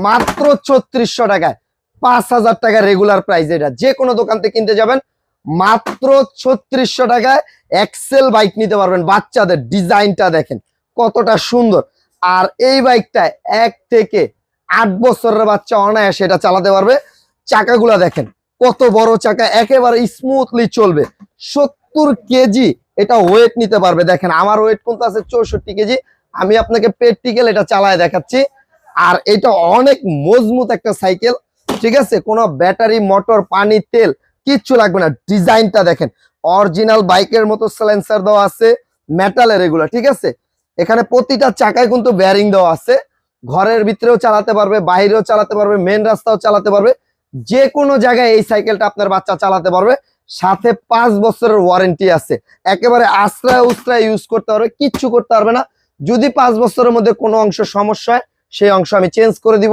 মাত্র 3600 টাকায়, 5000 টাকা রেগুলার প্রাইস। এটা যে কোনো দোকান থেকে কিনতে যাবেন মাত্র 3600 টাকায় এক্সেল বাইক নিতে পারবেন। বাচ্চাদের ডিজাইনটা দেখেন কতটা সুন্দর। আর এই বাইকটা 1 থেকে 8 বছরের বাচ্চা অনায়াসে এটা চালাতে পারবে। চাকাগুলা দেখেন কত বড় চাকা, একেবারে স্মুথলি চলবে। 70 কেজি এটা ওয়েট নিতে পারবে। দেখেন আমার ওয়েট কিন্তু আছে 64 কেজি। আমি আপনাকে প্র্যাকটিক্যাল এটা চালায় দেখাচ্ছি। আর এটা অনেক মজবুত একটা সাইকেল, ঠিক আছে? কোনো ব্যাটারি, মোটর, পানি, তেল কিচ্ছু লাগবে না। ডিজাইনটা দেখেন অরিজিনাল বাইকের মতো সাইলেন্সার দেওয়া আছে, মেটালের এগুলো, ঠিক আছে? এখানে প্রতিটা চাকায় কিন্তু বেয়ারিং দেওয়া আছে। ঘরের ভিতরেও চালাতে পারবে, বাইরেও চালাতে পারবে, মেন রাস্তাও চালাতে পারবে। যে কোনো জায়গায় এই সাইকেলটা আপনার বাচ্চা চালাতে পারবে। সাথে 5 বছরের ওয়ারেন্টি আছে। একেবারে আশ্রয় উশ্রয় ইউজ করতে পারবে, কিচ্ছু করতে পারবে না। যদি 5 বছরের মধ্যে কোনো অংশ সমস্যা হয় সেই অংশ আমি চেঞ্জ করে দিব।